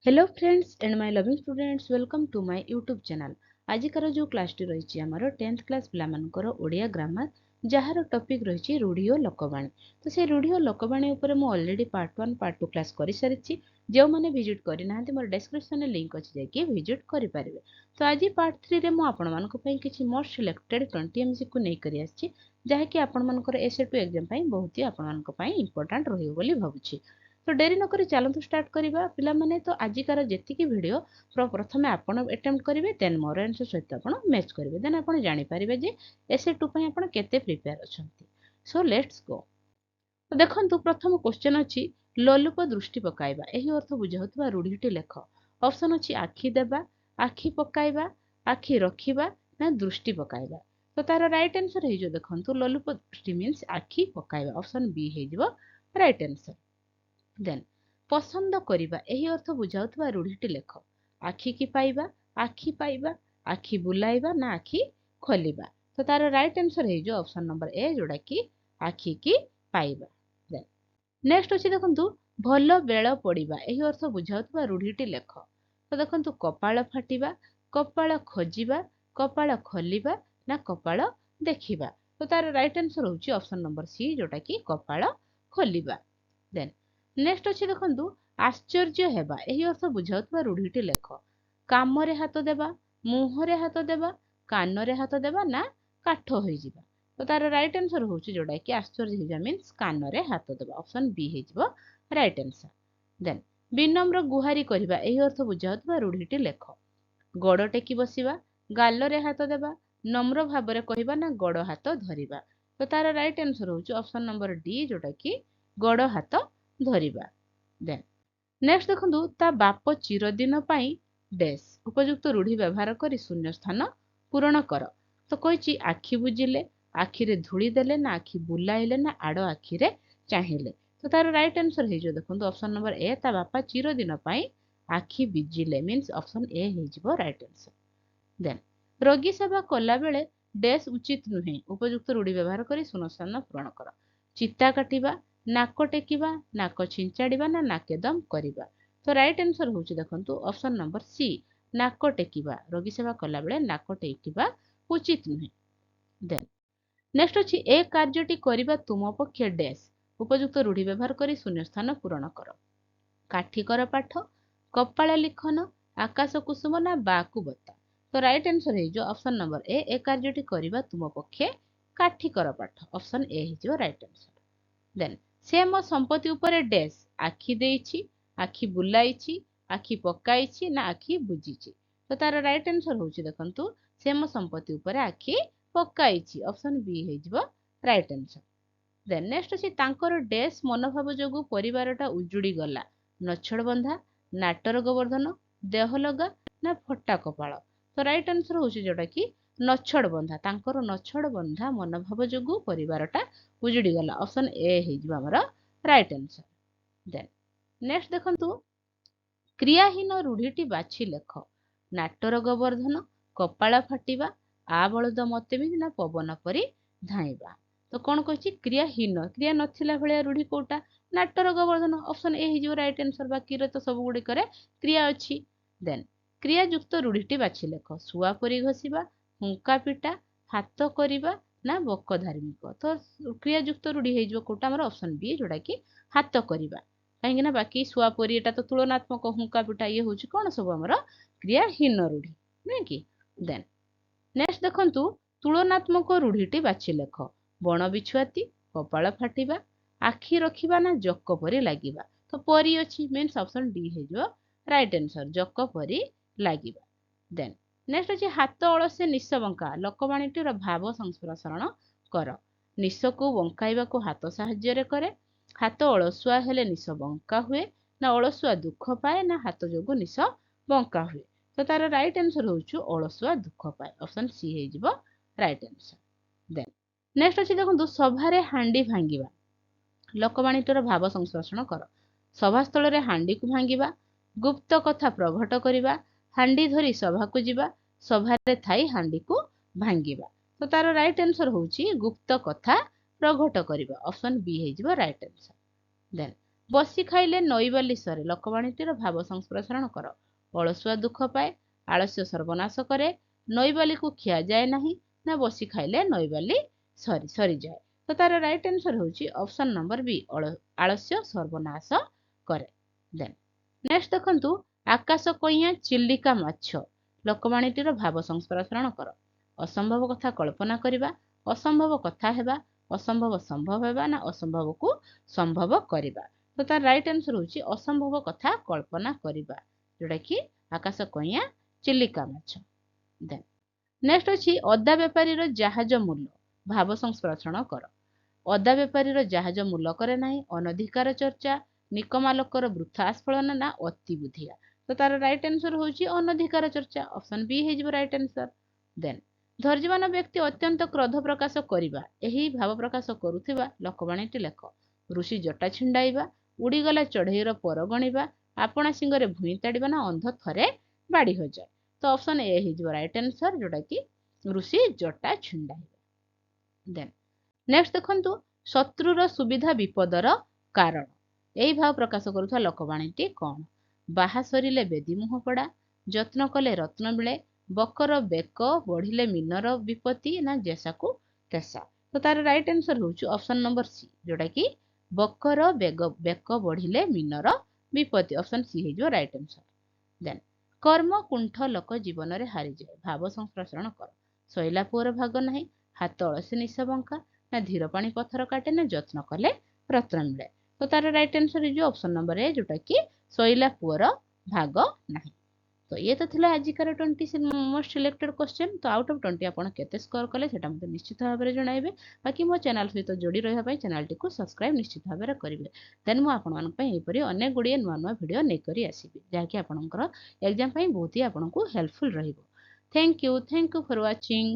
Hello friends and my loving students welcome to my YouTube channel. आजिकार जो क्लासटी रही आमर 10th क्लास पिलामानकर ओडिया ग्रामर जार टॉपिक रही रूढ़ी और लोकवाणी। तो से रूढ़ी और लोकवाणी उपर मु ऑलरेडी पार्ट 1 पार्ट 2 क्लास कर सारी। जो मैंने विजिट करना मोर डिस्क्रिप्शन में लिंक अच्छी जाकि विजिट करेंगे। तो आज पार्ट 3 रे मु आपण मानक पई किछि मोस्ट सिलेक्टेड 20 एमसी को नहीं करी आछि जहाँकि आपण मानकर एसए 2 एग्जाम पई बहुत ही आपण मानक पई इंपोर्टेंट रहियो बोली भाबुछि। तो डेरी नक चलतु स्टार्ट करवा पिलामाने। तो आजिकार जी भिड प्रथम आपण अटेम्प्ट करेंगे देन मोर आंसर सहित आप मैच करेंगे देन आप जानीपारे जे एसए 2 केते प्रिपेयर अच्छा। So let's go. तो देखो प्रथम क्वेश्चन अच्छी लोलुप दृष्टि पकाइबा यही अर्थ बुझाउथबा रूढ़ीटी लेख। ऑप्शन अच्छी आखि देबा, आखि पकाइबा, आखि रखिबा ना दृष्टि पकाइबा। तो तार राइट आंसर है जो देखंतु लोलुप दृष्टि मीन्स आखि पकाइबा। ऑप्शन बी है जो राइट आंसर। देन पसंद करिबा यही अर्थ बुझाउथबा रूढ़ीटी लेख। आखि की पाइबा, आखि पाइबा, आखि बुलाइबा ना आखि खोलिबा। तो तार राइट आंसर है जो ऑप्शन नंबर ए जोड़ा कि आखि की पाइबा। देन नेक्स्ट अच्छी देखंतु भल बेल पड़िबा यही अर्थ बुझाउथबा रूढ़ीटी लेख। तो देखंतु कपाळ फाटिबा, कपाळ खोजिबा, कपाळ खोलिबा ना कपाळ देखिबा। तो तार राइट आंसर होची ऑप्शन नंबर सी जोटा कि कपाळ खोलिबा। देन नेक्स्ट अच्छी देखंतु आश्चर्य हेबा यही अर्थ बुझाउथबा रूढ़ीटी लेख। कामरे हाथ देबा, मुहरे हाथ देबा, कानरे हाथ देबा ना काठ होई जिबा। तो तार राइट आंसर होची जोड़ा कि आश्चर्य होइजा मीन्स कानरे हाथ देबा। ऑप्शन बी हे जिवो राइट आंसर। देन विनम्र गुहारी करिबा यही अर्थ बुझाउथबा रूढ़ीटी लेख। गोड़ टेकी बसिबा, गालरे हाथ देबा, नम्र भाबरे कहिबा ना गोड़ हाथ धरिबा। तो तार राइट आंसर होची ऑप्शन नंबर डी जोटा कि गोड़ हाथ धरिबा। देन नेक्स्ट देखंतु ता बाप चिरदिन पाई डैश उपयुक्त रूढ़ी व्यवहार करी शून्य स्थान पूरण कर। तो कहिछि आखि बुझिले, आखिरे धूली देले ना आखि बुलाइले ना आड़ आखिरे चाहिले। तो तार राइट आंसर हे जो देखंतु ऑप्शन नंबर ए ता बापा चिरदिन पाई आखि बिजिले मीन्स ऑप्शन ए हे जिवो राइट आंसर। देन रोगी सेवा कला बेले डैश उचित नुहे उपयुक्त रूढ़ी व्यवहार करी शून्य स्थान पूरण कर। चिता काटिबा, नाक टेकिबा, नाक छिंचाड़िबा ना नाके दम करिबा। तो राइट आंसर होची देखंतु ऑप्शन नंबर सी नाक टेकिबा। रोगी सेवा कला बेले नाक टेकिबा उचित नुहे। देन नेक्स्ट अछि ए कार्यटी करिबा तुम पक्षे डैश उपयुक्त रूढ़ी व्यवहार करी शून्य स्थान पूरण कर। काठी कर पाठ, कपाळ लिखन, आकाश कुसुम ना बाकु बता। तो राइट आंसर है जो ऑप्शन नंबर ए कार्यटी करिबा तुम पक्षे काठी कर पाठ। ऑप्शन ए है जो राइट आंसर। देन से मो संपत्ति उपरे डैश आखि देइछि, आखि बुलाइछि, आखि पकाइछि ना आखि बुझिछि। तो तार राइट आंसर होछि देखंतु से मो संपत्ति उपरे आखि पकाइछि। ऑप्शन बी हे जिवो राइट आंसर। देन नेक्स्ट अछि तांकर डैश मनोभाव जोगु परिवारटा उजुड़ी गला। नछड़ बंधा, नाटर गोवर्धन, देह लगा ना फटा कपाळ। तो राइट आंसर होछि जोटा कि नछड़ बंधा। तांकर नछड़ बंधा मनोभाव जोगु परिवारटा उजुड़ी गला। ऑप्शन ए हे जिवो हमर राइट आंसर। देन नेक्स्ट देखंतु क्रियाहीन रूढ़ीटी बाछि लेख। नाटर गोवर्धन, कपाळ फाटिबा, आ बଳଦ मते भी ना पवन परी धाइबा। तो कौन कही क्रियाहीन क्रिया नथिला भलिया रूढ़ी कोटा नाटर गोवर्धन। ऑप्शन ए ही जो राइट आंसर। बाकी तो सब गुडी करे क्रिया अछि। देन क्रिया युक्त रूढ़ीटी बाछि लेख। सुआ परी घसिबा, हुंका पिटा, हाथ करिबा ना बक धार्मिक। तो क्रिया युक्त रूढ़ी हे जो कोटा हमर ऑप्शन बी जोटा कि हाथ करिबा। कहीं ना बाकी सुआ परी एटा तो तुलनात्मक, हुंका पिटा ये होछि कोन सब हमर क्रियाहीन रूढ़ी नै कि। देन नेक्स्ट देखंतु तुलनात्मक रूढ़ीटी बाछि लेख। बण बिछुआती, कपाळ फाटिबा, आखि रखिबा ना जक परी लागिबा। तो परी अछि मीन्स ऑप्शन डी हे जो राइट आंसर जक परी लागिबा। देन नेक्स्ट अछि हाथ अलसे निश बंका लोकवाणीटीर भाव संस्प्रसारण कर। निश को बंकाइबा को हाथ साहाय्य करे। हाथ अलसुआ हेले निश बंका हुए ना अलसुआ दुख पाए ना हाथ जोगु निश बंका हुए। तो तार राइट आंसर होछु अलसुआ दुख पाए। ऑप्शन सी हे जिवो राइट आंसर। देन नेक्स्ट अछि देखंतु सभारे हांडी भांगिबा लोकवाणीटीर भाव संश्लेषण कर। सभास्थल रे हांडी को भांगिबा, गुप्त कथा प्रघट करिबा, हांडी धरी सभा को जिबा, सभारे थाई हांडी को भांगिबा। तो तार राइट आंसर होछि गुप्त कथा प्रघट करिबा। ऑप्शन बी हे जिवो राइट आंसर। देन ବସି ଖାଇଲେ ନଈବାଲି ସରେ ଲୋକବାଣୀଟିର ଭାବ ସଂପ୍ରସାରଣ କର। ଅଳସୁଆ ଦୁଃଖ ପାଏ, ଆଳସ୍ୟ ସର୍ବନାଶ କରେ, ନଈବାଲିକୁ ଖିଆଯାଏ ନାହିଁ, ନା ବସି ଖାଇଲେ ନଈବାଲି ସରିଯାଏ। ତ ତାର ରାଇଟ୍ ଆନ୍ସର ହେଉଛି ଅପସନ୍ ନମ୍ବର ବି, ଆଳସ୍ୟ ସର୍ବନାଶ କରେ। ଦେନ୍ ନେକ୍ସଟ ଦେଖନ୍ତୁ, ଆକାଶ କଇଁଆ ଚିଲିକା ମାଛ ଲୋକବାଣୀଟିର ଭାବ ସଂପ୍ରସାରଣ କର। ଅସମ୍ଭବ କଥା କଳ୍ପନା କରିବା, ଅସମ୍ଭବ କଥା ହେବା, ଅସମ୍ଭବ ସମ୍ଭବ ହେବା, ନା ଅସମ୍ଭବକୁ ସମ୍ଭବ କରିବା। ତ ତାର ରାଇଟ୍ ଆନ୍ସର ହେଉଛି ଅସମ୍ଭବ କଥା କଳ୍ପନା କରିବା, ଯୋଉଟା କି ଆକାଶ କଇଁଆ ଚିଲିକା ମାଛ। ଦେନ୍ ନେକ୍ସଟ ଅଛି ଅଦା ବେପାରୀର ଜାହାଜ ମୂଲ ଭାବ ସଂପ୍ରସାରଣ କର। ଅଦା ବେପାରୀର ଜାହାଜ ମୂଲ କରେ ନାହିଁ, ଅନଧିକାର ଚର୍ଚ୍ଚା, ନିକମା ଲୋକର ବୃଥା ଆସ୍ଫଳନ, ନା ଅତି ବୁଦ୍ଧିଆ। ତ ତାର ରାଇଟ୍ ଆନ୍ସର ହେଉଛି ଅନଧିକାର ଚର୍ଚ୍ଚା, ଅପସନ୍ ବି ହେଇଯିବ ରାଇଟ୍ ଆନ୍ସର। ଦେନ୍ ଧୈର୍ଯ୍ୟମାନ ବ୍ୟକ୍ତି ଅତ୍ୟନ୍ତ କ୍ରୋଧ ପ୍ରକାଶ କରିବା, ଏହି ଭାବ ପ୍ରକାଶ କରୁଥିବା ଲୋକବାଣୀଟି ଲେଖ। ଋଷି ଜଟା ଛିଣ୍ଡାଇବା, ଉଡ଼ିଗଲା ଚଢ଼େଇର ପର ଗଣିବା, ଆପଣା ସିଂହରେ ଭୂଇଁ ତାଡ଼ିବା, ନା ଅନ୍ଧ ଥରେ ବାଡ଼ି ହଜାଏ। ତ ଅପସନ୍ ଏ ହେଇଯିବ ରାଇଟ୍ ଆନ୍ସର, ଯୋଉଟା କି ଋଷି ଜଟା ଛିଣ୍ଡାଇବା। ଦେନ୍ ନେକ୍ସଟ ଦେଖନ୍ତୁ, ଶତ୍ରୁର ସୁବିଧା ବିପଦର କାରଣ, ଏହି ଭାବ ପ୍ରକାଶ କରୁଥିବା ଲୋକବାଣୀଟି କଣ? ବାହା ସରିଲେ ବେଦି ମୁହଁ ପଡ଼ା, ଯତ୍ନ କଲେ ରତ୍ନ ମିଳେ, ବକର ବେକ ବଢ଼ିଲେ ମିନର ବିପତ୍ତି, ନା ଜେସାକୁ ତେସା। ତ ତାର ରାଇଟ୍ ଆନ୍ସର ହେଉଛି ଅପସନ୍ ନମ୍ବର ସି, ଯୋଉଟା କି ବକର ବେକ ବଢ଼ିଲେ ମିନର ବିପତ୍ତି, ଅପସନ୍ ସି ହେଇଯିବ ରାଇଟ୍ ଆନ୍ସର। ଦେନ୍ କର୍ମ କୁଣ୍ଠ ଲୋକ ଜୀବନରେ ହାରିଯାଏ, ଭାବ ସଂପ୍ରସାରଣ କର। ଶୋଇଲା ପୁଅର ଭାଗ ନାହିଁ, ହାତ ଅଳସୀ ନିଶ ବଙ୍କା, ନା ଧୀର ପାଣି ପଥର କାଟେ, ନା ଯତ୍ନ କଲେ ରତ୍ନ ମିଳେ। ତ ତାର ରାଇଟ୍ ଆନ୍ସର ହେଇଯିବ ଅପସନ୍ ନମ୍ବର ଏ, ଯୋଉଟା କି ଶୋଇଲା ପୁଅର ଭାଗ ନାହିଁ। ତ ଇଏ ତ ଥିଲା ଆଜିକାର 20 ମୋଷ୍ଟ ସିଲେକ୍ଟେଡ୍ କ୍ୱେଶ୍ଚନ୍। ତ ଆଉଟ୍ ଅଫ୍ 20 ଆପଣ କେତେ ସ୍କୋର କଲେ ସେଟା ମୋତେ ନିଶ୍ଚିତ ଭାବରେ ଜଣାଇବେ। ବାକି ମୋ ଚ୍ୟାନେଲ ସହିତ ଯୋଡ଼ି ରହିବା ପାଇଁ ଚ୍ୟାନେଲଟିକୁ ସବସ୍କ୍ରାଇବ୍ ନିଶ୍ଚିତ ଭାବରେ କରିବେ। ଦେନ୍ ମୁଁ ଆପଣମାନଙ୍କ ପାଇଁ ଏହିପରି ଅନେକ ଗୁଡ଼ିଏ ନୂଆ ନୂଆ ଭିଡ଼ିଓ ନେଇକରି ଆସିବି, ଯାହାକି ଆପଣଙ୍କର ଏକ୍ଜାମ୍ ପାଇଁ ବହୁତ ହି ଆପଣଙ୍କୁ ହେଲ୍ପଫୁଲ୍ ରହିବ। Thank you for watching.